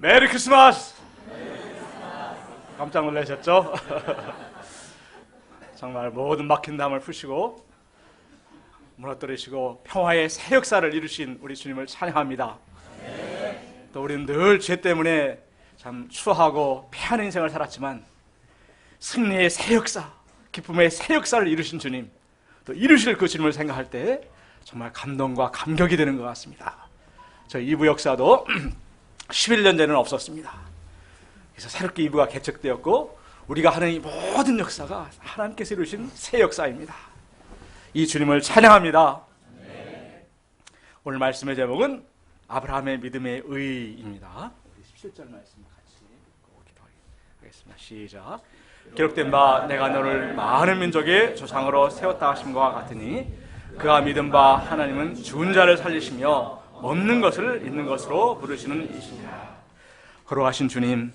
메리 크리스마스! 깜짝 놀라셨죠? 정말 모든 막힌 담을 푸시고 무너뜨리시고 평화의 새 역사를 이루신 우리 주님을 찬양합니다. 또 우리는 늘 죄 때문에 참 추하고 패한 인생을 살았지만 승리의 새 역사, 기쁨의 새 역사를 이루신 주님, 또 이루실 그 주님을 생각할 때 정말 감동과 감격이 되는 것 같습니다. 저희 이부 역사도 11년 전에는 없었습니다. 그래서 새롭게 이부가 개척되었고 우리가 하는 이 모든 역사가 하나님께서 이루신 새 역사입니다. 이 주님을 찬양합니다. 오늘 말씀의 제목은 아브라함의 믿음의 의입니다. 우리 17절 말씀 같이 읽고 기도하겠습니다. 시작. 기록된 바 내가 너를 많은 민족의 조상으로 세웠다 하심과 같으니 그가 믿은 바 하나님은 죽은 자를 살리시며 없는 것을 있는 것으로 부르시는 이시니라. 걸어가신 주님,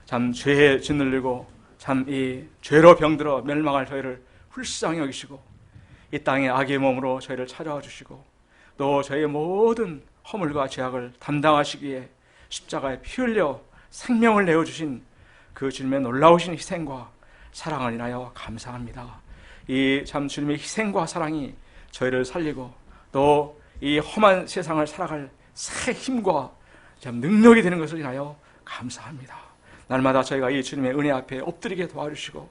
참 죄에 짓눌리고 참 이 죄로 병들어 멸망할 저희를 불쌍히 여기시고 이 땅의 악의 몸으로 저희를 찾아와 주시고 또 저희의 모든 허물과 죄악을 담당하시기에 십자가에 피 흘려 생명을 내어주신 그 주님의 놀라우신 희생과 사랑을 인하여 감사합니다. 이 참 주님의 희생과 사랑이 저희를 살리고 또 이 험한 세상을 살아갈 새 힘과 참 능력이 되는 것을 인하여 감사합니다. 날마다 저희가 이 주님의 은혜 앞에 엎드리게 도와주시고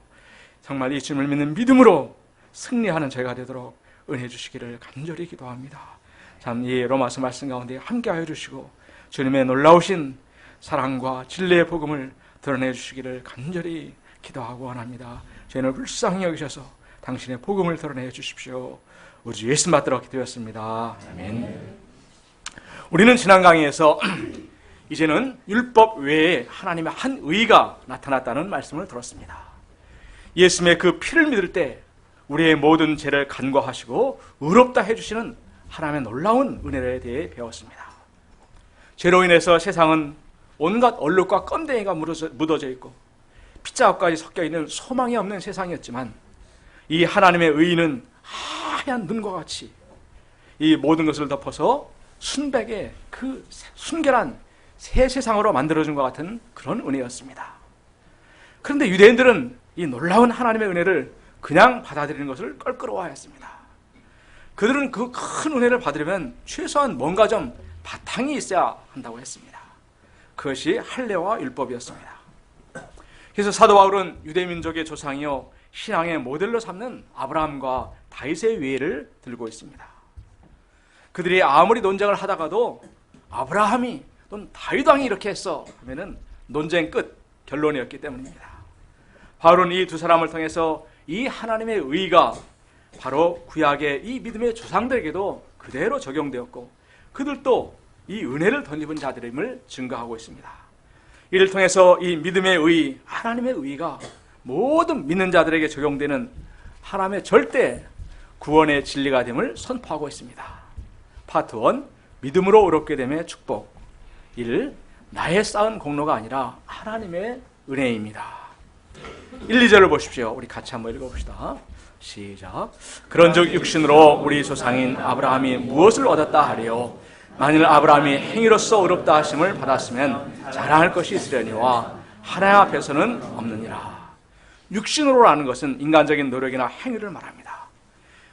정말 이 주님을 믿는 믿음으로 승리하는 저희가 되도록 은혜 주시기를 간절히 기도합니다. 참 이 로마서 말씀 가운데 함께하여 주시고 주님의 놀라우신 사랑과 진리의 복음을 드러내 주시기를 간절히 기도하고 원합니다. 저희를 불쌍히 여기셔서 당신의 복음을 드러내 주십시오. 우리 주 예수 받들어 기도했습니다. 아멘. 우리는 지난 강의에서 이제는 율법 외에 하나님의 한 의가 나타났다는 말씀을 들었습니다. 예수님의 그 피를 믿을 때 우리의 모든 죄를 간과하시고 의롭다 해주시는 하나님의 놀라운 은혜에 대해 배웠습니다. 죄로 인해서 세상은 온갖 얼룩과 껌댕이가 묻어져 있고 피자국까지 섞여 있는 소망이 없는 세상이었지만 이 하나님의 의는 하얀 눈과 같이 이 모든 것을 덮어서 순백의 그 순결한 새 세상으로 만들어준 것 같은 그런 은혜였습니다. 그런데 유대인들은 이 놀라운 하나님의 은혜를 그냥 받아들이는 것을 껄끄러워하였습니다. 그들은 그 큰 은혜를 받으려면 최소한 뭔가 좀 바탕이 있어야 한다고 했습니다. 그것이 할례와 율법이었습니다. 그래서 사도 바울은 유대민족의 조상이요 신앙의 모델로 삼는 아브라함과 다윗의 위에를 들고 있습니다. 그들이 아무리 논쟁을 하다가도 아브라함이 또는 다윗 왕이 이렇게 했어 하면은 논쟁 끝 결론이었기 때문입니다. 바울은 이 두 사람을 통해서 이 하나님의 의가 바로 구약의 이 믿음의 조상들에게도 그대로 적용되었고 그들도 이 은혜를 덧입은 자들임을 증거하고 있습니다. 이를 통해서 이 믿음의 의, 하나님의 의가 모든 믿는 자들에게 적용되는 하나님의 절대 구원의 진리가 됨을 선포하고 있습니다. 파트 1, 믿음으로 의롭게 됨의 축복. 1. 나의 쌓은 공로가 아니라 하나님의 은혜입니다. 1, 2절을 보십시오. 우리 같이 한번 읽어봅시다. 시작. 그런즉 육신으로 우리 조상인 아브라함이 무엇을 얻었다 하리요? 만일 아브라함이 행위로서 의롭다 하심을 받았으면 자랑할 것이 있으려니와 하나님 앞에서는 없느니라. 육신으로라는 것은 인간적인 노력이나 행위를 말합니다.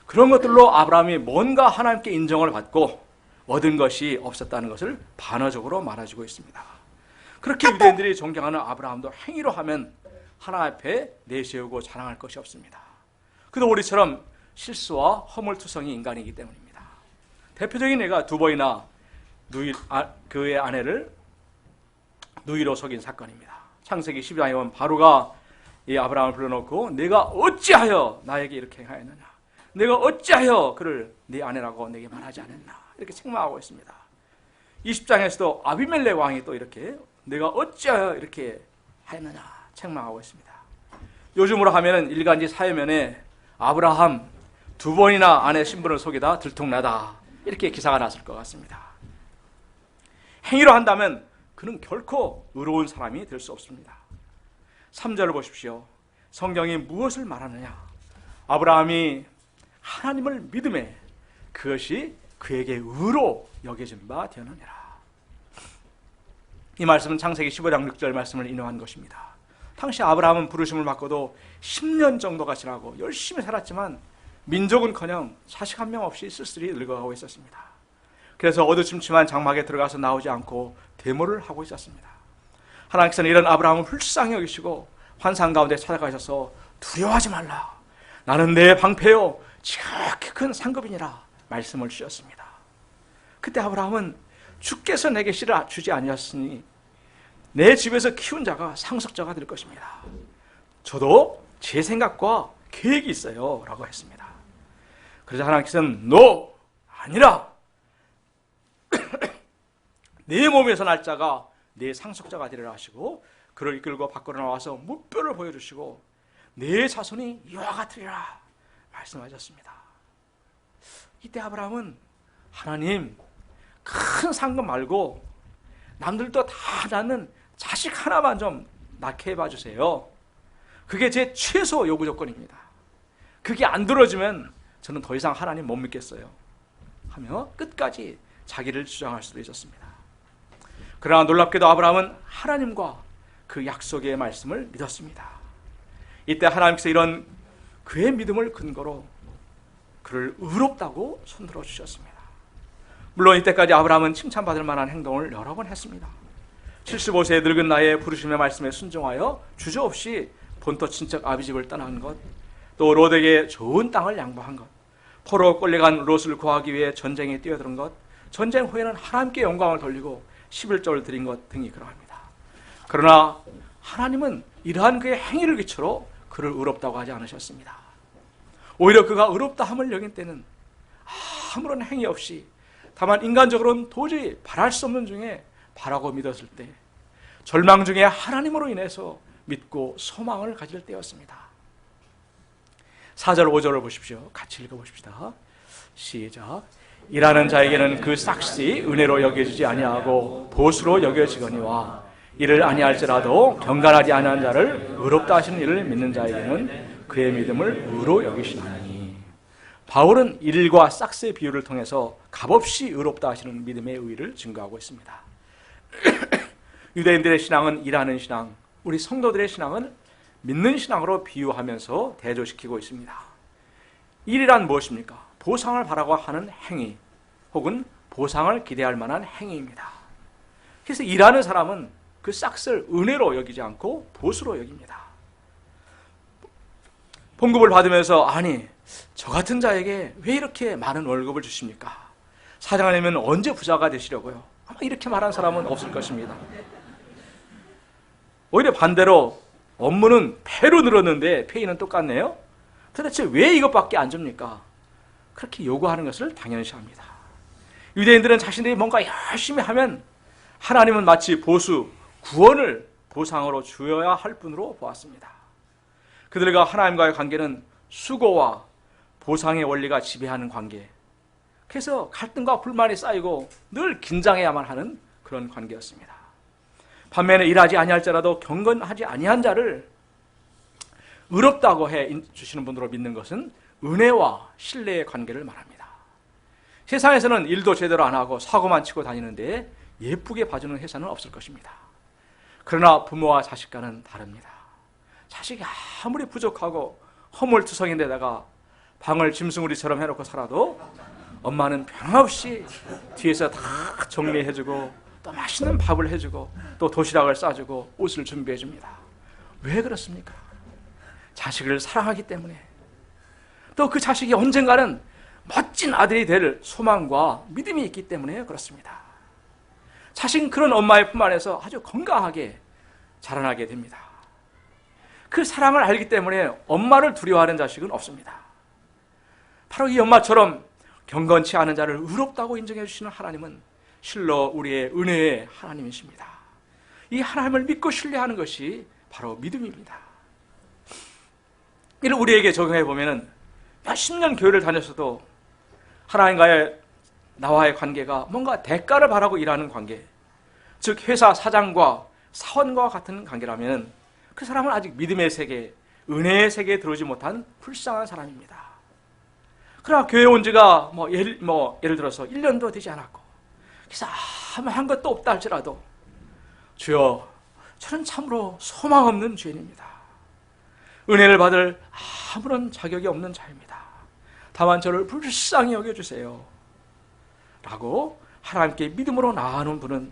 그런 것들로 아브라함이 뭔가 하나님께 인정을 받고 얻은 것이 없었다는 것을 반어적으로 말해주고 있습니다. 그렇게 유대인들이 존경하는 아브라함도 행위로 하면 하나님 앞에 내세우고 자랑할 것이 없습니다. 그도 우리처럼 실수와 허물투성이 인간이기 때문입니다. 대표적인 예가 두 번이나 그의 아내를 누이로 속인 사건입니다. 창세기 12장에 보면 바로가 이 아브라함을 불러놓고 내가 어찌하여 나에게 이렇게 행하였느냐, 내가 어찌하여 그를 네 아내라고 내게 말하지 않았나, 이렇게 책망하고 있습니다. 20장에서도 아비멜렉 왕이 또 이렇게 내가 어찌하여 이렇게 하였느냐 책망하고 있습니다. 요즘으로 하면 일간지 사회면에 아브라함 두 번이나 아내 신분을 속이다 들통나다 이렇게 기사가 났을 것 같습니다. 행위로 한다면 그는 결코 의로운 사람이 될 수 없습니다. 3절을 보십시오. 성경이 무엇을 말하느냐? 아브라함이 하나님을 믿음에 그것이 그에게 의로 여겨진 바 되느니라. 이 말씀은 창세기 15장 6절 말씀을 인용한 것입니다. 당시 아브라함은 부르심을 받고도 10년 정도가 지나고 열심히 살았지만 민족은커녕 자식 한 명 없이 쓸쓸히 늙어가고 있었습니다. 그래서 어두침침한 장막에 들어가서 나오지 않고 데모를 하고 있었습니다. 하나님께서는 이런 아브라함을 불쌍히 여기시고 환상 가운데 찾아가셔서 두려워하지 말라. 나는 내 방패요 지극히 큰 상급이니라 말씀을 주셨습니다. 그때 아브라함은 주께서 내게 씨를 주지 아니하셨으니 내 집에서 키운 자가 상속자가 될 것입니다. 저도 제 생각과 계획이 있어요 라고 했습니다. 그래서 하나님께서는 너 아니라 내 몸에서 날 자가 내 상속자가 되리라 하시고 그를 이끌고 밖으로 나와서 무뼈를 보여주시고 내 자손이 이와 같으리라 말씀하셨습니다. 이때 아브라함은 하나님 큰 상급 말고 남들도 다 낳는 자식 하나만 좀 낳게 해봐 주세요. 그게 제 최소 요구 조건입니다. 그게 안 들어지면 저는 더 이상 하나님 못 믿겠어요 하며 끝까지 자기를 주장할 수도 있었습니다. 그러나 놀랍게도 아브라함은 하나님과 그 약속의 말씀을 믿었습니다. 이때 하나님께서 이런 그의 믿음을 근거로 그를 의롭다고 손들어 주셨습니다. 물론 이때까지 아브라함은 칭찬받을 만한 행동을 여러 번 했습니다. 75세의 늙은 나이에 부르심의 말씀에 순종하여 주저없이 본토 친척 아비집을 떠난 것, 또 롯에게 좋은 땅을 양보한 것, 포로 끌려간 롯을 구하기 위해 전쟁에 뛰어드는 것, 전쟁 후에는 하나님께 영광을 돌리고 11조를 드린 것 등이 그러합니다. 그러나 하나님은 이러한 그의 행위를 기초로 그를 의롭다고 하지 않으셨습니다. 오히려 그가 의롭다 함을 여긴 때는 아무런 행위 없이 다만 인간적으로는 도저히 바랄 수 없는 중에 바라고 믿었을 때 절망 중에 하나님으로 인해서 믿고 소망을 가질 때였습니다. 4절 5절을 보십시오. 같이 읽어보십시다. 시작. 일하는 자에게는 그 싹시 은혜로 여겨지지 아니하고 보수로 여겨지거니와 이를 아니할지라도 경건하지 아니한 자를 의롭다 하시는 이를 믿는 자에게는 그의 믿음을 의로 여기시나니. 바울은 일과 싹스의 비유를 통해서 값없이 의롭다 하시는 믿음의 의의를 증거하고 있습니다. 유대인들의 신앙은 일하는 신앙, 우리 성도들의 신앙은 믿는 신앙으로 비유하면서 대조시키고 있습니다. 일이란 무엇입니까? 보상을 바라고 하는 행위 혹은 보상을 기대할 만한 행위입니다. 그래서 일하는 사람은 그 싹스를 은혜로 여기지 않고 보수로 여깁니다. 봉급을 받으면서 아니 저 같은 자에게 왜 이렇게 많은 월급을 주십니까? 사장님은 언제 부자가 되시려고요? 아마 이렇게 말한 사람은 없을 것입니다. 오히려 반대로 업무는 배로 늘었는데 페이는 똑같네요. 도대체 왜 이것밖에 안 줍니까? 그렇게 요구하는 것을 당연시합니다. 유대인들은 자신들이 뭔가 열심히 하면 하나님은 마치 보수, 구원을 보상으로 주어야 할 뿐으로 보았습니다. 그들과 하나님과의 관계는 수고와 보상의 원리가 지배하는 관계, 그래서 갈등과 불만이 쌓이고 늘 긴장해야만 하는 그런 관계였습니다. 반면에 일하지 아니할지라도 경건하지 아니한 자를 의롭다고 해 주시는 분으로 믿는 것은 은혜와 신뢰의 관계를 말합니다. 세상에서는 일도 제대로 안 하고 사고만 치고 다니는데 예쁘게 봐주는 회사는 없을 것입니다. 그러나 부모와 자식과는 다릅니다. 자식이 아무리 부족하고 허물투성인데다가 방을 짐승우리처럼 해놓고 살아도 엄마는 변함없이 뒤에서 다 정리해주고 또 맛있는 밥을 해주고 또 도시락을 싸주고 옷을 준비해줍니다. 왜 그렇습니까? 자식을 사랑하기 때문에, 또 그 자식이 언젠가는 멋진 아들이 될 소망과 믿음이 있기 때문에 그렇습니다. 자식은 그런 엄마의 품 안에서 아주 건강하게 자라나게 됩니다. 그 사랑을 알기 때문에 엄마를 두려워하는 자식은 없습니다. 바로 이 엄마처럼 경건치 않은 자를 의롭다고 인정해 주시는 하나님은 실로 우리의 은혜의 하나님이십니다. 이 하나님을 믿고 신뢰하는 것이 바로 믿음입니다. 이를 우리에게 적용해 보면 몇십 년 교회를 다녔어도 하나님과의 나와의 관계가 뭔가 대가를 바라고 일하는 관계, 즉 회사 사장과 사원과 같은 관계라면 그 사람은 아직 믿음의 세계, 은혜의 세계에 들어오지 못한 불쌍한 사람입니다. 그러나 교회 온 지가 예를 들어서 1년도 되지 않았고, 그래서 아무 한 것도 없다 할지라도 주여, 저는 참으로 소망 없는 죄인입니다. 은혜를 받을 아무런 자격이 없는 자입니다. 다만 저를 불쌍히 여겨주세요 라고 하나님께 믿음으로 나아가는 분은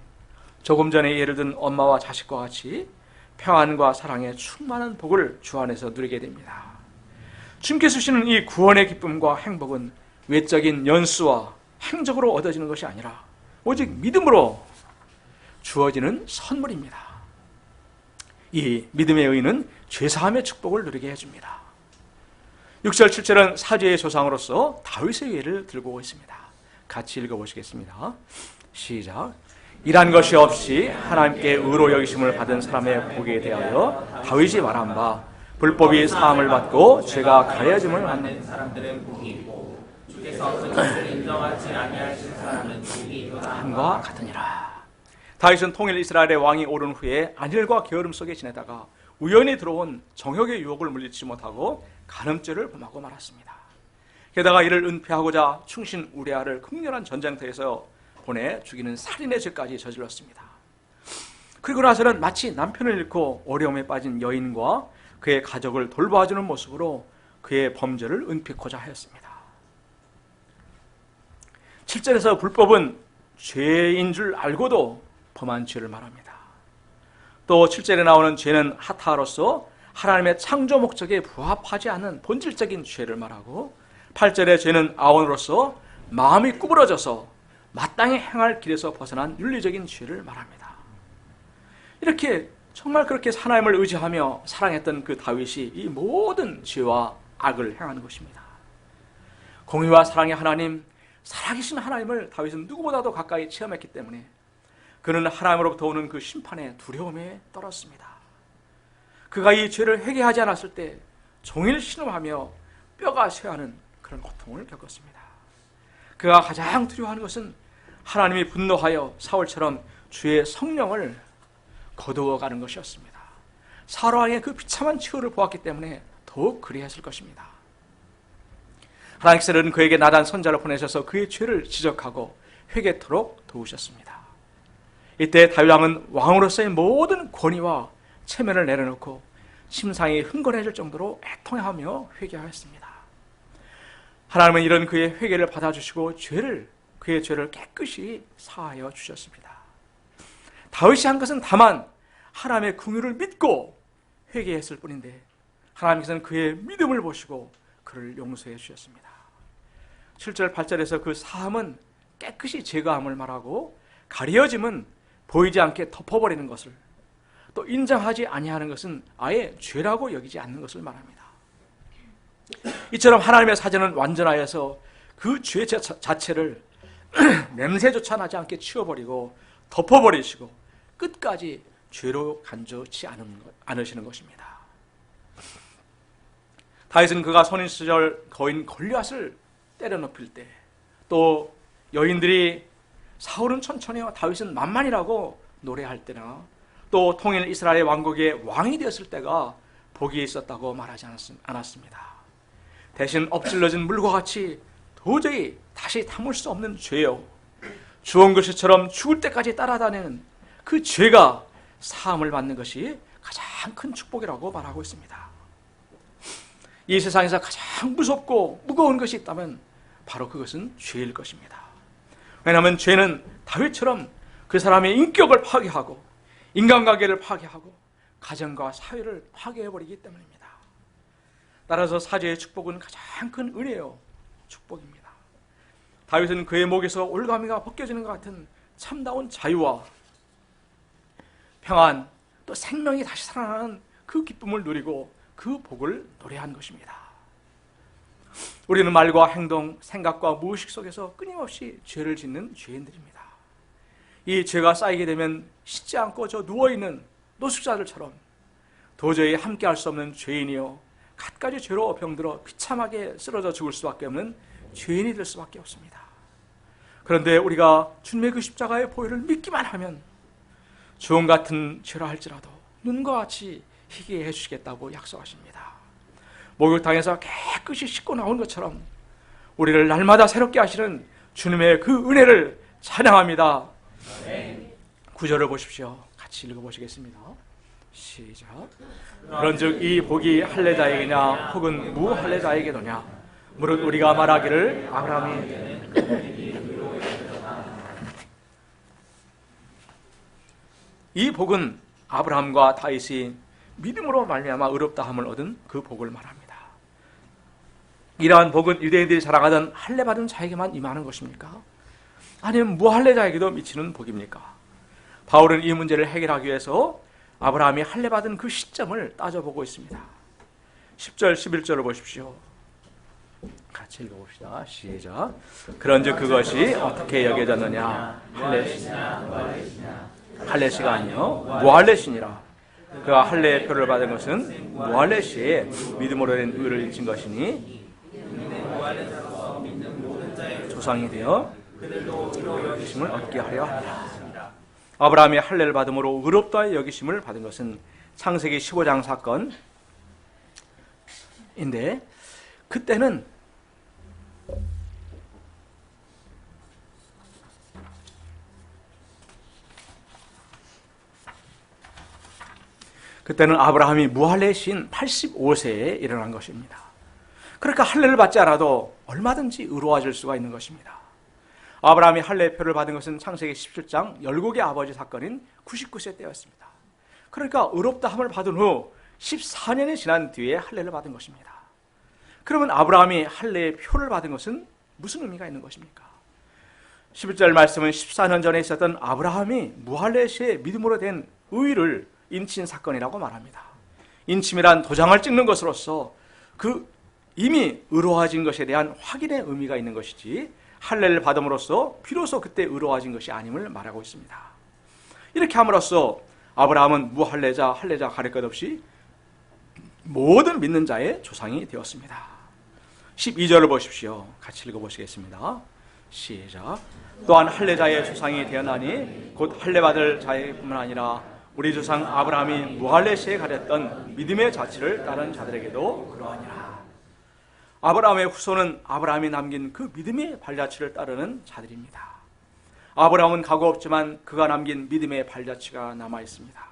조금 전에 예를 든 엄마와 자식과 같이 평안과 사랑의 충만한 복을 주 안에서 누리게 됩니다. 주님께서 주시는 이 구원의 기쁨과 행복은 외적인 연수와 행적으로 얻어지는 것이 아니라 오직 믿음으로 주어지는 선물입니다. 이 믿음의 의는 죄사함의 축복을 누리게 해줍니다. 6절 7절은 사죄의 조상으로서 다윗의 예를 들고 있습니다. 같이 읽어보시겠습니다. 시작. 일한 것이 없이 하나님께 의로 여기심을 받은 사람의 복에 대하여 다윗이 말한 바 불법이 사함을 받고 죄가 가려짐을 받는 사람들은 복이 있고 주께서 없는 것을 인정하지 아니하신 사람은 복이 함과 같으니라. 다윗은 통일 이스라엘의 왕이 오른 후에 안일과 게으름 속에 지내다가 우연히 들어온 정욕의 유혹을 물리치지 못하고 간음죄를 범하고 말았습니다. 게다가 이를 은폐하고자 충신 우리아를 극렬한 전쟁터에서 보내 죽이는 살인의 죄까지 저질렀습니다. 그리고 나서는 마치 남편을 잃고 어려움에 빠진 여인과 그의 가족을 돌봐주는 모습으로 그의 범죄를 은폐하고자 하였습니다. 7절에서 불법은 죄인 줄 알고도 범한 죄를 말합니다. 또 7절에 나오는 죄는 하타로서 하나님의 창조 목적에 부합하지 않는 본질적인 죄를 말하고 8절의 죄는 아원으로서 마음이 구부러져서 마땅히 행할 길에서 벗어난 윤리적인 죄를 말합니다. 이렇게 정말 그렇게 하나님을 의지하며 사랑했던 그 다윗이 이 모든 죄와 악을 행하는 것입니다. 공의와 사랑의 하나님, 살아계신 하나님을 다윗은 누구보다도 가까이 체험했기 때문에 그는 하나님으로부터 오는 그 심판의 두려움에 떨었습니다. 그가 이 죄를 회개하지 않았을 때 종일 신음하며 뼈가 쇠하는 그런 고통을 겪었습니다. 그가 가장 두려워하는 것은 하나님이 분노하여 사울처럼 주의 성령을 거두어가는 것이었습니다. 사울왕의 그 비참한 치유를 보았기 때문에 더욱 그리했을 것입니다. 하나님께서는 그에게 나단 선자를 보내셔서 그의 죄를 지적하고 회개토록 도우셨습니다. 이때 다윗 왕은 왕으로서의 모든 권위와 체면을 내려놓고 심상이 흥건해질 정도로 애통하며 회개하였습니다. 하나님은 이런 그의 회개를 받아주시고 그의 죄를 깨끗이 사하여 주셨습니다. 다윗이 한 것은 다만 하나님의 긍휼을 믿고 회개했을 뿐인데 하나님께서는 그의 믿음을 보시고 그를 용서해 주셨습니다. 7절 8절에서 그 사함은 깨끗이 제거함을 말하고 가려짐은 보이지 않게 덮어버리는 것을, 또 인정하지 아니하는 것은 아예 죄라고 여기지 않는 것을 말합니다. 이처럼 하나님의 사전은 완전하여서 그 죄 자체를 냄새조차 나지 않게 치워버리고 덮어버리시고 끝까지 죄로 간주치 않으시는 것입니다. 다윗은 그가 선인 시절 거인 골리앗을 때려눕힐 때, 또 여인들이 사울은 천천히요 다윗은 만만이라고 노래할 때나, 또 통일 이스라엘 왕국의 왕이 되었을 때가 복이 있었다고 말하지 않았습니다. 대신 엎질러진 물과 같이 도저히 다시 담을 수 없는 죄요, 주홍 글씨처럼 죽을 때까지 따라다니는 그 죄가 사함을 받는 것이 가장 큰 축복이라고 말하고 있습니다. 이 세상에서 가장 무섭고 무거운 것이 있다면 바로 그것은 죄일 것입니다. 왜냐하면 죄는 다윗처럼 그 사람의 인격을 파괴하고 인간관계를 파괴하고 가정과 사회를 파괴해버리기 때문입니다. 따라서 사죄의 축복은 가장 큰 은혜요 축복입니다. 다윗은 그의 목에서 올가미가 벗겨지는 것 같은 참다운 자유와 평안, 또 생명이 다시 살아나는 그 기쁨을 누리고 그 복을 노래한 것입니다. 우리는 말과 행동, 생각과 무의식 속에서 끊임없이 죄를 짓는 죄인들입니다. 이 죄가 쌓이게 되면 씻지 않고 저 누워있는 노숙자들처럼 도저히 함께할 수 없는 죄인이요 갖가지 죄로 병들어 비참하게 쓰러져 죽을 수밖에 없는 죄인이 될 수밖에 없습니다. 그런데 우리가 주님의 그 십자가의 보혈을 믿기만 하면 주홍 같은 죄라 할지라도 눈과 같이 희게 해주시겠다고 약속하십니다. 목욕탕에서 깨끗이 씻고 나온 것처럼 우리를 날마다 새롭게 하시는 주님의 그 은혜를 찬양합니다. 9절을 보십시오. 같이 읽어보시겠습니다. 시작. 그런즉 이 복이 할례자에게냐 혹은 무할례자에게도냐? 무릇 우리가 말하기를 아브라함이 이 복은 아브라함과 다윗이 믿음으로 말미암아 의롭다함을 얻은 그 복을 말합니다. 이러한 복은 유대인들이 자랑하던 할례받은 자에게만 임하는 것입니까? 아니면 무할례자에게도 미치는 복입니까? 바울은 이 문제를 해결하기 위해서 아브라함이 할례받은 그 시점을 따져보고 있습니다. 10절, 11절을 보십시오. 같이 읽어봅시다. 시작. 그런즉 그것이 어떻게 여겨졌느냐? 할례시가 아니요 무할례시니라. 그가 할례의 표를 받은 것은 무할례시에 믿음으로 된 의를 인친 것이니 조상이 되어 여기심을 얻게 하려 합니다. 아브라함이 할례를 받음으로 의롭다 여기심을 받은 것은 창세기 15장 사건인데, 그때는 아브라함이 무할례신 85세에 일어난 것입니다. 그러니까 할례를 받지 않아도 얼마든지 의로워질 수가 있는 것입니다. 아브라함이 할례의 표를 받은 것은 창세기 17장 열국의 아버지 사건인 99세 때였습니다. 그러니까 의롭다함을 받은 후 14년이 지난 뒤에 할례를 받은 것입니다. 그러면 아브라함이 할례의 표를 받은 것은 무슨 의미가 있는 것입니까? 11절 말씀은 14년 전에 있었던 아브라함이 무할례 시에 믿음으로 된 의를 인친 사건이라고 말합니다. 인침이란 도장을 찍는 것으로서 그 이미 의로워진 것에 대한 확인의 의미가 있는 것이지, 할례를 받음으로써 비로소 그때 의로워진 것이 아님을 말하고 있습니다. 이렇게 함으로써 아브라함은 무할례자, 할례자 가릴 것 없이 모든 믿는 자의 조상이 되었습니다. 12절을 보십시오. 같이 읽어보시겠습니다. 시작. 또한 할례자의 조상이 되었나니 곧 할례받을 자뿐만 아니라 우리 조상 아브라함이 무할례 시에 가졌던 믿음의 자취를 따른 자들에게도 그러하니라. 아브라함의 후손은 아브라함이 남긴 그 믿음의 발자취를 따르는 자들입니다. 아브라함은 가고 없지만 그가 남긴 믿음의 발자취가 남아 있습니다.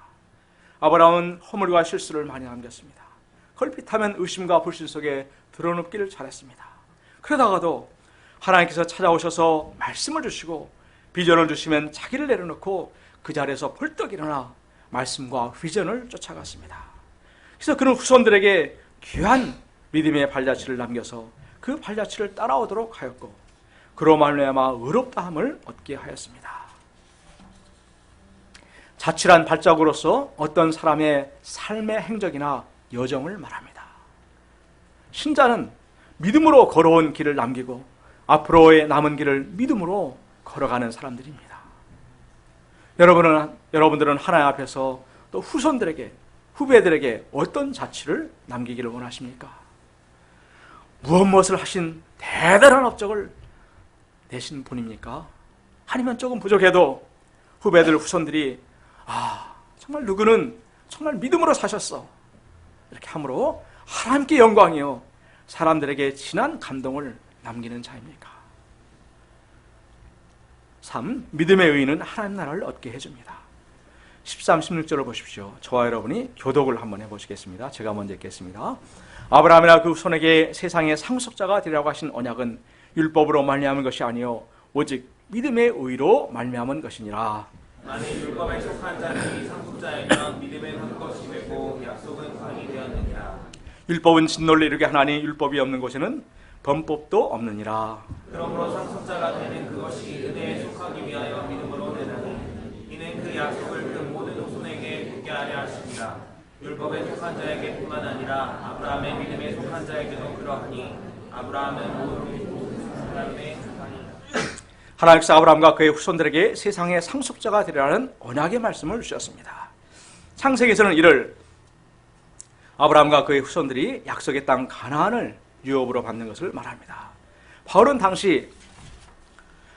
아브라함은 허물과 실수를 많이 남겼습니다. 걸핏하면 의심과 불신 속에 드러눕기를 잘했습니다. 그러다가도 하나님께서 찾아오셔서 말씀을 주시고 비전을 주시면 자기를 내려놓고 그 자리에서 벌떡 일어나 말씀과 비전을 쫓아갔습니다. 그래서 그는 후손들에게 귀한 믿음의 발자취를 남겨서 그 발자취를 따라오도록 하였고, 그로 말미암아 의롭다함을 얻게 하였습니다. 자취란 발자국으로서 어떤 사람의 삶의 행적이나 여정을 말합니다. 신자는 믿음으로 걸어온 길을 남기고 앞으로의 남은 길을 믿음으로 걸어가는 사람들입니다. 여러분들은 하나님 앞에서 또 후손들에게, 후배들에게 어떤 자취를 남기기를 원하십니까? 무엇을 하신 대단한 업적을 내신 분입니까? 아니면 조금 부족해도 후배들, 후손들이 정말 누구는 정말 믿음으로 사셨어, 이렇게 함으로 하나님께 영광이요 사람들에게 진한 감동을 남기는 자입니까? 3. 믿음의 의인은 하나님 나라를 얻게 해줍니다. 13, 16절을 보십시오. 저와 여러분이 교독을 한번 해보시겠습니다. 제가 먼저 읽겠습니다. 아브라함이나 그 후손에게 세상의 상속자가 되리라고 하신 언약은 율법으로 말미암은 것이 아니요 오직 믿음의 의로 말미암은 것이니라. 만일 율법에 속한 자들이 상속자이면 믿음의 상속것이 되고 약속은 상이 되었느니라. 율법은 진노를 이루게 하나니 율법이 없는 곳에는 범법도 없느니라. 그러므로 상속자가 되는 그것이 은혜에 속하기 위하여 믿음으로 되나니 이는 그 약속을 그 모든 후손에게 붙게 하려 하십니다. 율법에 속한 자에게뿐만 아니라 아브라함의 믿음에 속한 자에게도 그러하니 아브라함은 모든 사람의 조상이라. 하나님께서 아브라함과 그의 후손들에게 세상의 상속자가 되리라는 언약의 말씀을 주셨습니다. 창세기에서는 이를 아브라함과 그의 후손들이 약속의 땅 가나안을 유업으로 받는 것을 말합니다. 바울은 당시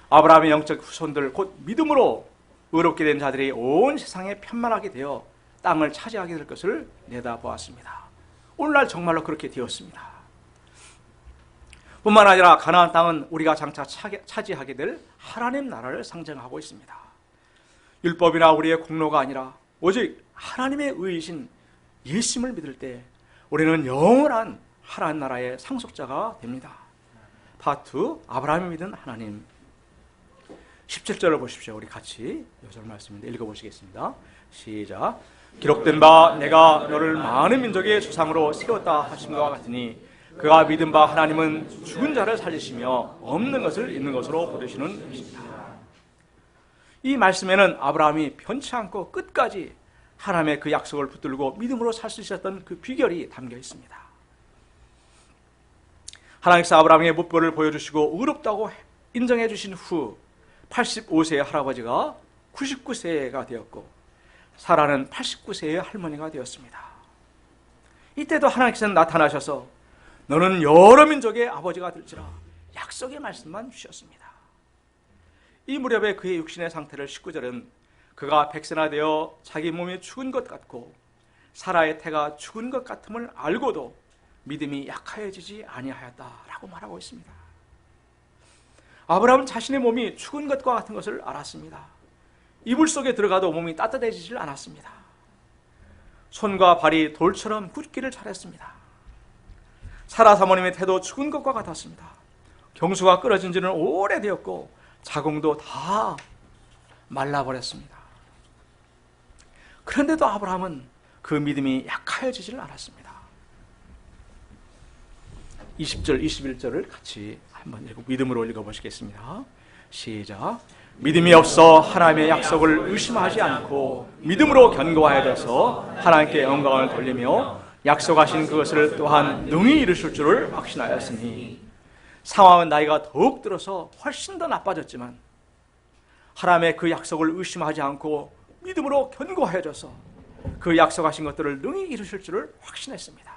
아브라함의 영적 후손들, 곧 믿음으로 의롭게 된 자들이 온 세상에 편만하게 되어 땅을 차지하게 될 것을 내다보았습니다. 오늘날 정말로 그렇게 되었습니다. 뿐만 아니라 가나안 땅은 우리가 장차 차지하게 될 하나님 나라를 상징하고 있습니다. 율법이나 우리의 공로가 아니라 오직 하나님의 의이신 예수님을 믿을 때 우리는 영원한 하나님 나라의 상속자가 됩니다. 파트 2, 아브라함이 믿은 하나님. 17절을 보십시오. 우리 같이 요절 말씀인데 읽어보시겠습니다. 시작. 기록된 바 내가 너를 많은 민족의 조상으로 세웠다 하심과 같으니 그가 믿은 바 하나님은 죽은 자를 살리시며 없는 것을 있는 것으로 부르시는 것입니다. 이 말씀에는 아브라함이 편치 않고 끝까지 하나님의 그 약속을 붙들고 믿음으로 살 수 있었던 그 비결이 담겨 있습니다. 하나님께서 아브라함에게 목표를 보여주시고 의롭다고 인정해 주신 후 85세의 할아버지가 99세가 되었고 사라는 89세의 할머니가 되었습니다. 이때도 하나님께서는 나타나셔서 너는 여러 민족의 아버지가 될지라 약속의 말씀만 주셨습니다. 이 무렵에 그의 육신의 상태를 19절은 그가 백세나 되어 자기 몸이 죽은 것 같고 사라의 태가 죽은 것 같음을 알고도 믿음이 약하여지지 아니하였다라고 말하고 있습니다. 아브라함은 자신의 몸이 죽은 것과 같은 것을 알았습니다. 이불 속에 들어가도 몸이 따뜻해지질 않았습니다. 손과 발이 돌처럼 굳기를 잘했습니다. 사라 사모님의 태도 죽은 것과 같았습니다. 경수가 끊어진 지는 오래되었고 자궁도 다 말라버렸습니다. 그런데도 아브라함은 그 믿음이 약하여지질 않았습니다. 20절, 21절을 같이 한번 믿음으로 읽어보시겠습니다. 시작. 믿음이 없어 하나님의 약속을 의심하지 않고 믿음으로 견고하여져서 하나님께 영광을 돌리며 약속하신 그것을 또한 능히 이루실 줄을 확신하였으니 상황은 나이가 더욱 들어서 훨씬 더 나빠졌지만 하나님의 그 약속을 의심하지 않고 믿음으로 견고해져서 그 약속하신 것들을 능히 이루실 줄을 확신했습니다.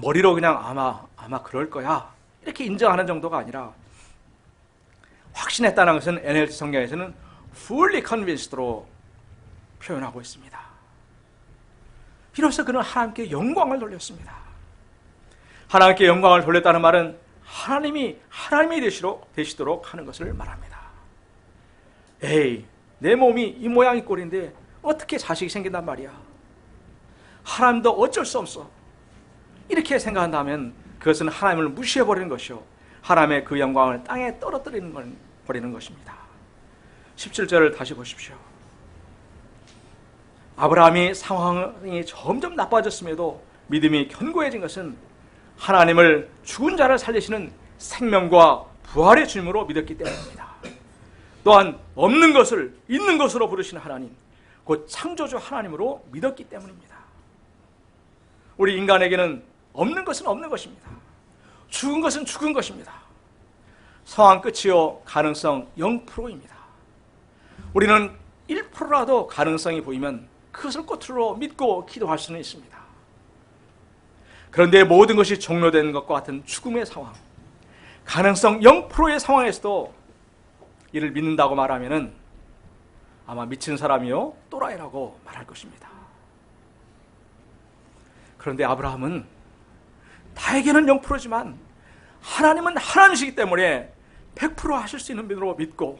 머리로 그냥 아마 그럴 거야 이렇게 인정하는 정도가 아니라 확신했다는 것은 NLT 성경에서는 fully convinced로 표현하고 있습니다. 이로써 그는 하나님께 영광을 돌렸습니다. 하나님께 영광을 돌렸다는 말은 하나님이 되시도록 하는 것을 말합니다. 에이, 내 몸이 이 모양 이 꼴인데 어떻게 자식이 생긴단 말이야. 하나님도 어쩔 수 없어. 이렇게 생각한다면 그것은 하나님을 무시해버리는 것이요 하나님의 그 영광을 땅에 떨어뜨리는 것입니다. 17절을 다시 보십시오. 아브라함이 상황이 점점 나빠졌음에도 믿음이 견고해진 것은 하나님을 죽은 자를 살리시는 생명과 부활의 주님으로 믿었기 때문입니다. 또한 없는 것을 있는 것으로 부르시는 하나님, 곧 창조주 하나님으로 믿었기 때문입니다. 우리 인간에게는 없는 것은 없는 것입니다. 죽은 것은 죽은 것입니다. 상황 끝이요 가능성 0%입니다. 우리는 1%라도 가능성이 보이면 그것을 끝으로 믿고 기도할 수는 있습니다. 그런데 모든 것이 종료된 것과 같은 죽음의 상황, 가능성 0%의 상황에서도 이를 믿는다고 말하면 아마 미친 사람이요 또라이라고 말할 것입니다. 그런데 아브라함은 나에게는 0%지만 하나님은 하나님이시기 때문에 100% 하실 수 있는 믿음으로 믿고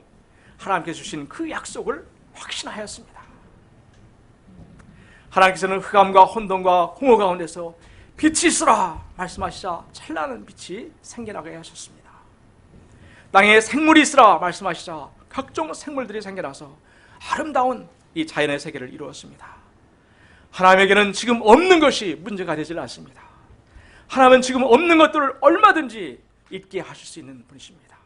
하나님께서 주신 그 약속을 확신하였습니다. 하나님께서는 흑암과 혼돈과 공허 가운데서 빛이 있으라 말씀하시자 찬란한 빛이 생겨나게 하셨습니다. 땅에 생물이 있으라 말씀하시자 각종 생물들이 생겨나서 아름다운 이 자연의 세계를 이루었습니다. 하나님에게는 지금 없는 것이 문제가 되질 않습니다. 하나님은 지금 없는 것들을 얼마든지 있게 하실 수 있는 분이십니다.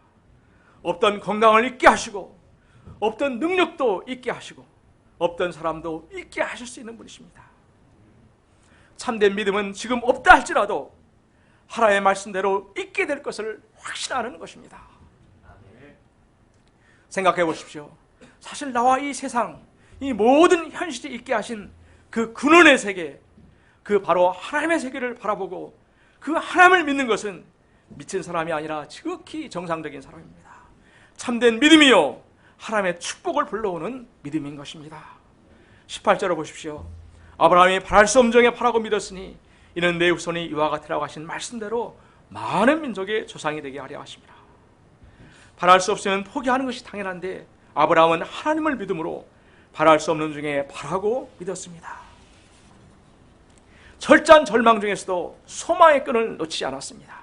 없던 건강을 있게 하시고 없던 능력도 있게 하시고 없던 사람도 있게 하실 수 있는 분이십니다. 참된 믿음은 지금 없다 할지라도 하나님의 말씀대로 있게 될 것을 확신하는 것입니다. 생각해 보십시오. 사실 나와 이 세상, 이 모든 현실이 있게 하신 그 근원의 세계, 그 바로 하나님의 세계를 바라보고 그 하나님을 믿는 것은 미친 사람이 아니라 지극히 정상적인 사람입니다. 참된 믿음이요 하나님의 축복을 불러오는 믿음인 것입니다. 18절을 보십시오. 아브라함이 바랄 수 없는 정에 바라고 믿었으니 이는 내 후손이 이와 같으라고 하신 말씀대로 많은 민족의 조상이 되게 하려 하십니다. 바랄 수 없으면 포기하는 것이 당연한데 아브라함은 하나님을 믿음으로 바랄 수 없는 중에 바라고 믿었습니다. 절단 절망 중에서도 소망의 끈을 놓치지 않았습니다.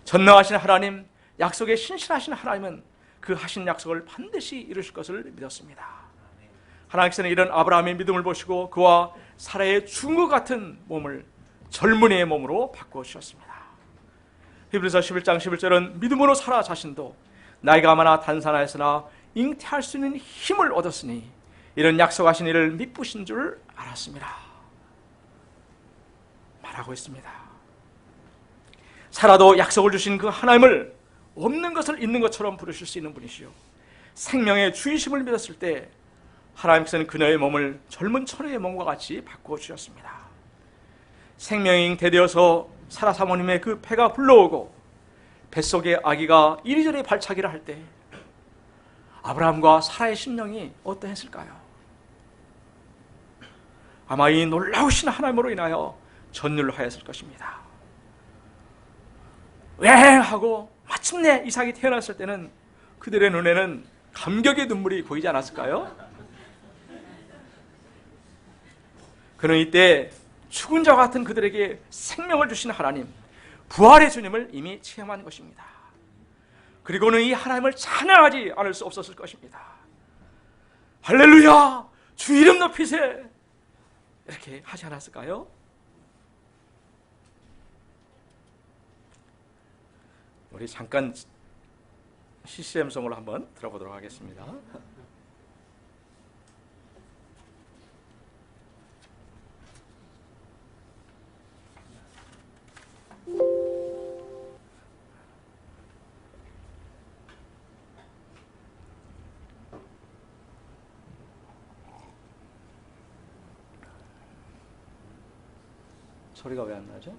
전능하신 하나님, 약속에 신실하신 하나님은 그 하신 약속을 반드시 이루실 것을 믿었습니다. 하나님께서는 이런 아브라함의 믿음을 보시고 그와 사라의 죽은 것 같은 몸을 젊은이의 몸으로 바꾸어 주셨습니다. 히브리서 11장 11절은 믿음으로 사라 자신도 나이가 많아 단산하였으나 잉태할 수 있는 힘을 얻었으니 이런 약속하신 이를 믿으신 줄 알았습니다 말하고 있습니다. 사라도 약속을 주신 그 하나님을 없는 것을 있는 것처럼 부르실 수 있는 분이시요 생명의 주이심을 믿었을 때 하나님께서는 그녀의 몸을 젊은 처녀의 몸과 같이 바꾸어 주셨습니다. 생명이 잉태되어서 사라 사모님의 그 폐가 불러오고 뱃속에 아기가 이리저리 발차기를 할 때 아브라함과 사라의 심령이 어떠했을까요? 아마 이 놀라우신 하나님으로 인하여 전율하였을 것입니다. 왜? 하고 마침내 이삭이 태어났을 때는 그들의 눈에는 감격의 눈물이 보이지 않았을까요? 그는 이때 죽은 자 같은 그들에게 생명을 주신 하나님, 부활의 주님을 이미 체험한 것입니다. 그리고는 이 하나님을 찬양하지 않을 수 없었을 것입니다. 할렐루야! 주 이름 높이세! 이렇게 하지 않았을까요? 우리 잠깐 CCM송을 한번 들어보도록 하겠습니다. 소리가 왜 안 나죠?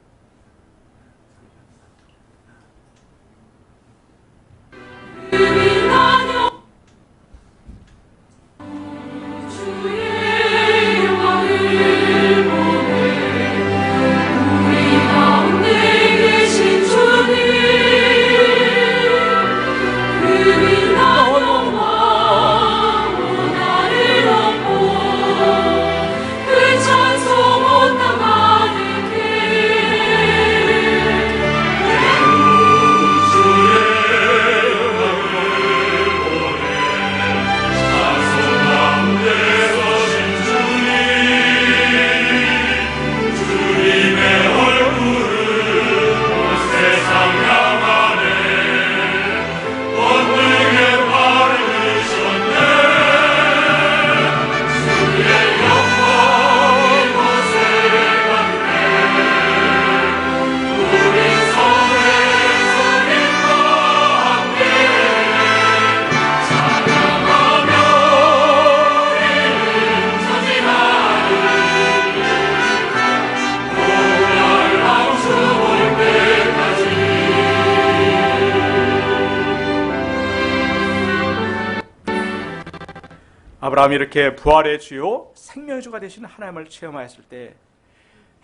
아브라함이 이렇게 부활의 주요 생명의 주가 되시는 하나님을 체험하였을 때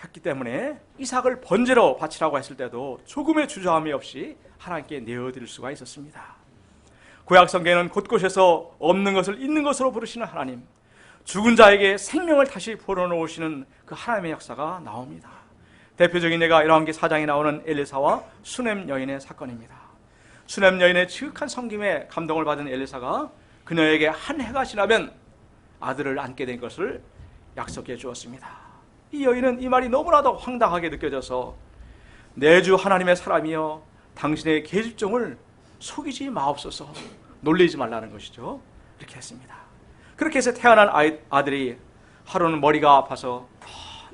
했기 때문에 이삭을 번제로 바치라고 했을 때도 조금의 주저함이 없이 하나님께 내어드릴 수가 있었습니다. 구약 성경에는 곳곳에서 없는 것을 있는 것으로 부르시는 하나님, 죽은 자에게 생명을 다시 불어넣으시는 그 하나님의 역사가 나옵니다. 대표적인 예가 열왕기 4장에 나오는 엘리사와 수넴 여인의 사건입니다. 수넴 여인의 지극한 섬김에 감동을 받은 엘리사가 그녀에게 한 해가 지나면 아들을 안게 된 것을 약속해 주었습니다. 이 여인은 이 말이 너무나도 황당하게 느껴져서 내 주 하나님의 사람이여 당신의 계집종을 속이지 마옵소서, 놀리지 말라는 것이죠. 이렇게 했습니다. 그렇게 해서 태어난 아들이 하루는 머리가 아파서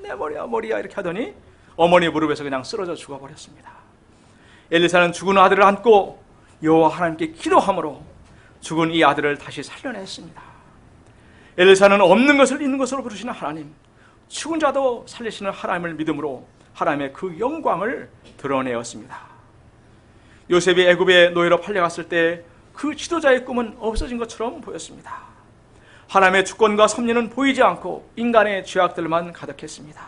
내 머리야 머리야 이렇게 하더니 어머니 무릎에서 그냥 쓰러져 죽어버렸습니다. 엘리사는 죽은 아들을 안고 여호와 하나님께 기도함으로 죽은 이 아들을 다시 살려냈습니다. 엘리사는 없는 것을 있는 것으로 부르시는 하나님, 죽은 자도 살리시는 하나님을 믿음으로 하나님의 그 영광을 드러내었습니다. 요셉이 애굽의 노예로 팔려갔을 때 그 지도자의 꿈은 없어진 것처럼 보였습니다. 하나님의 주권과 섭리는 보이지 않고 인간의 죄악들만 가득했습니다.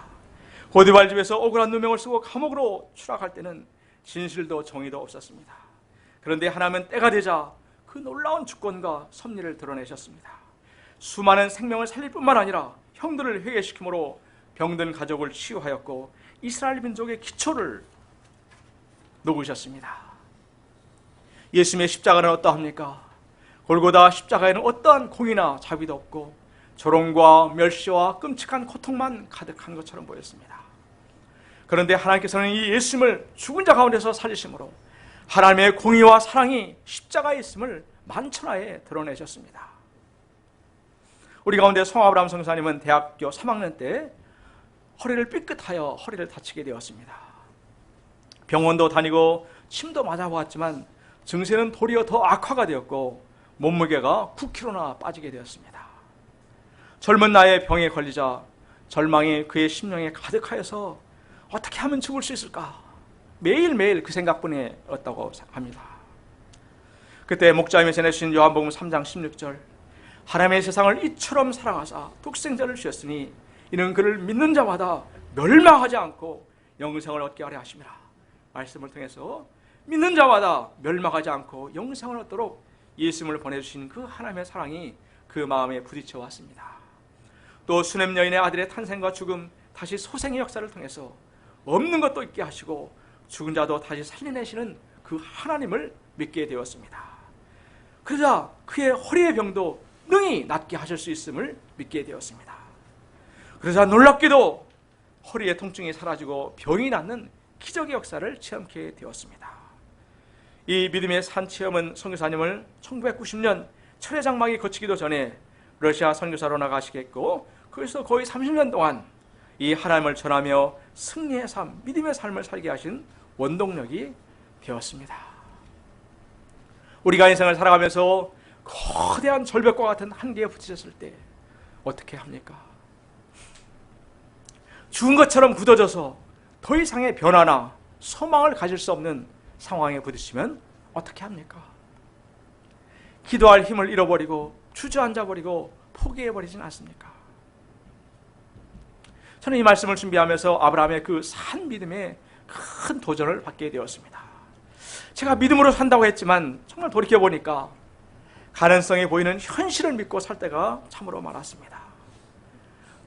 보디발 집에서 억울한 누명을 쓰고 감옥으로 추락할 때는 진실도 정의도 없었습니다. 그런데 하나님은 때가 되자 그 놀라운 주권과 섭리를 드러내셨습니다. 수많은 생명을 살릴 뿐만 아니라 형들을 회개시킴으로 병든 가족을 치유하였고 이스라엘 민족의 기초를 놓으셨습니다. 예수님의 십자가는 어떠합니까? 골고다 십자가에는 어떠한 공이나 자비도 없고 조롱과 멸시와 끔찍한 고통만 가득한 것처럼 보였습니다. 그런데 하나님께서는 이 예수님을 죽은 자 가운데서 살리심으로 하나님의 공의와 사랑이 십자가에 있음을 만천하에 드러내셨습니다. 우리 가운데 송아브라함 성사님은 대학교 3학년 때 허리를 삐끗하여 허리를 다치게 되었습니다. 병원도 다니고 침도 맞아보았지만 증세는 도리어 더 악화가 되었고 몸무게가 9kg나 빠지게 되었습니다. 젊은 나이에 병에 걸리자 절망이 그의 심령에 가득하여서 어떻게 하면 죽을 수 있을까? 매일매일 그 생각뿐이었다고 합니다. 그때 목자님이 전해주신 요한복음 3장 16절, 하나님의 세상을 이처럼 사랑하사 독생자를 주셨으니 이는 그를 믿는 자마다 멸망하지 않고 영생을 얻게 하려 하심이라. 말씀을 통해서 믿는 자마다 멸망하지 않고 영생을 얻도록 예수님을 보내주신 그 하나님의 사랑이 그 마음에 부딪혀 왔습니다. 또 수냄 여인의 아들의 탄생과 죽음, 다시 소생의 역사를 통해서 없는 것도 있게 하시고 죽은 자도 다시 살려내시는 그 하나님을 믿게 되었습니다. 그러자 그의 허리의 병도 능히 낫게 하실 수 있음을 믿게 되었습니다. 그러자 놀랍게도 허리의 통증이 사라지고 병이 낫는 기적의 역사를 체험하게 되었습니다. 이 믿음의 산 체험은 선교사님을 1990년 철의 장막이 거치기도 전에 러시아 선교사로 나가시겠고 거기서 거의 30년 동안 이 하나님을 전하며 승리의 삶, 믿음의 삶을 살게 하신 원동력이 되었습니다. 우리가 인생을 살아가면서 거대한 절벽과 같은 한계에 부딪혔을 때 어떻게 합니까? 죽은 것처럼 굳어져서 더 이상의 변화나 소망을 가질 수 없는 상황에 부딪히면 어떻게 합니까? 기도할 힘을 잃어버리고 주저앉아버리고 포기해버리진 않습니까? 저는 이 말씀을 준비하면서 아브라함의 그 산 믿음에 큰 도전을 받게 되었습니다. 제가 믿음으로 산다고 했지만 정말 돌이켜보니까 가능성이 보이는 현실을 믿고 살 때가 참으로 많았습니다.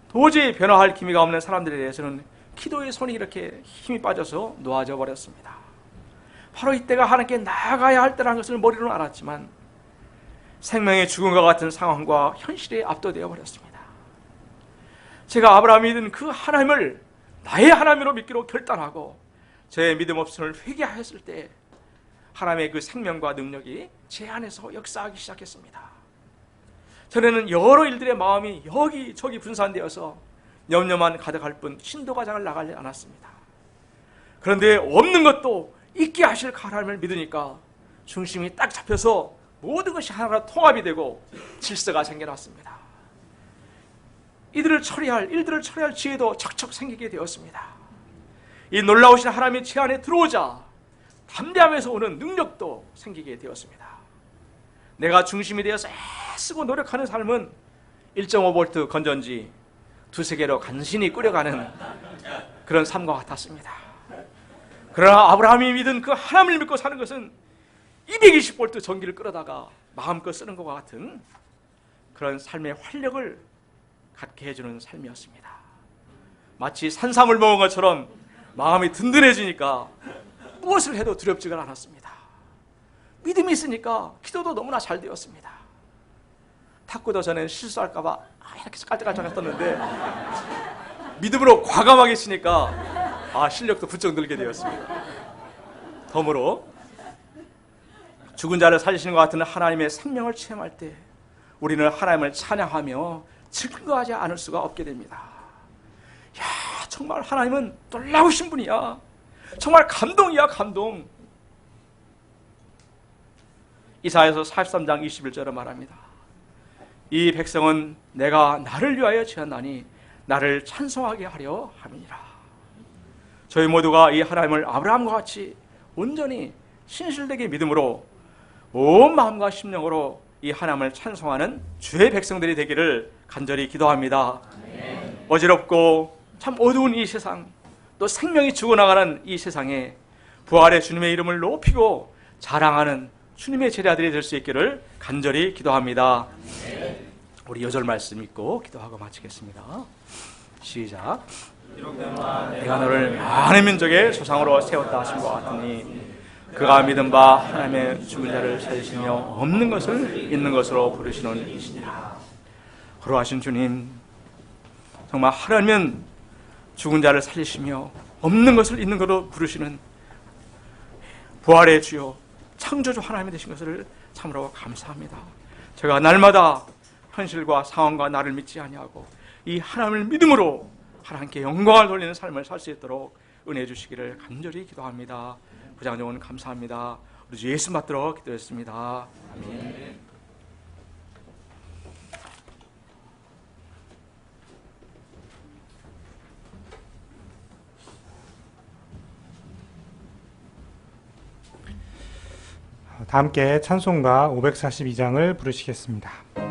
도저히 변화할 기미가 없는 사람들에 대해서는 기도의 손이 이렇게 힘이 빠져서 놓아져 버렸습니다. 바로 이때가 하나님께 나아가야 할 때라는 것을 머리로는 알았지만 생명의 죽음과 같은 상황과 현실에 압도되어 버렸습니다. 제가 아브라함이 믿은 그 하나님을 나의 하나님으로 믿기로 결단하고 제 믿음 없음을 회개하였을 때 하나님의 그 생명과 능력이 제 안에서 역사하기 시작했습니다. 전에는 여러 일들의 마음이 여기저기 분산되어서 염려만 가득할 뿐 신도가장을 나가지 않았습니다. 그런데 없는 것도 있게 하실 하나님을 믿으니까 중심이 딱 잡혀서 모든 것이 하나로 통합이 되고 질서가 생겨났습니다. 일들을 처리할 지혜도 척척 생기게 되었습니다. 이 놀라우신 하나님이 제 안에 들어오자 담대함에서 오는 능력도 생기게 되었습니다. 내가 중심이 되어서 애쓰고 노력하는 삶은 1.5V 건전지 두세 개로 간신히 끓여가는 그런 삶과 같았습니다. 그러나 아브라함이 믿은 그 하나님을 믿고 사는 것은 220V 전기를 끌어다가 마음껏 쓰는 것과 같은 그런 삶의 활력을 갖게 해주는 삶이었습니다. 마치 산삼을 먹은 것처럼 마음이 든든해지니까 무엇을 해도 두렵지가 않았습니다. 믿음이 있으니까 기도도 너무나 잘 되었습니다. 탁구도 전엔 실수할까 봐 이렇게 깔짝깔짝 했었는데 믿음으로 과감하게 치니까 실력도 부쩍 늘게 되었습니다. 덤으로 죽은 자를 살리시는 것 같은 하나님의 생명을 체험할 때 우리는 하나님을 찬양하며 증거하지 않을 수가 없게 됩니다. 야, 정말 하나님은 놀라우신 분이야. 정말 감동이야, 감동. 이사야서 43장 21절에 말합니다. 이 백성은 내가 나를 위하여 지었나니 나를 찬송하게 하려 함이니라. 저희 모두가 이 하나님을 아브라함과 같이 온전히 신실되게 믿음으로 온 마음과 심령으로 이 하나님을 찬송하는 주의 백성들이 되기를 간절히 기도합니다. 어지럽고 참 어두운 이 세상, 또 생명이 죽어나가는 이 세상에 부활의 주님의 이름을 높이고 자랑하는 주님의 제자들이 될 수 있기를 간절히 기도합니다. 우리 여절 말씀 읽고 기도하고 마치겠습니다. 시작. 내가 너를 많은 민족의 조상으로 세웠다 하신 것 같으니 그가 믿은 바 하나님의 죽은 자를 살리시며 없는 것을 있는 것으로 부르시는 이시니라. 그러하신 주님, 정말 하나님은 죽은 자를 살리시며 없는 것을 있는 것으로 부르시는 부활의 주요 창조주 하나님이 되신 것을 참으로 감사합니다. 제가 날마다 현실과 상황과 나를 믿지 아니하고 이 하나님을 믿음으로 하나님께 영광을 돌리는 삶을 살 수 있도록 은혜 주시기를 간절히 기도합니다. 부장정원 감사합니다. 우리 주 예수 받들어 기도했습니다. 아멘. 다 함께 찬송가 542장을 부르시겠습니다.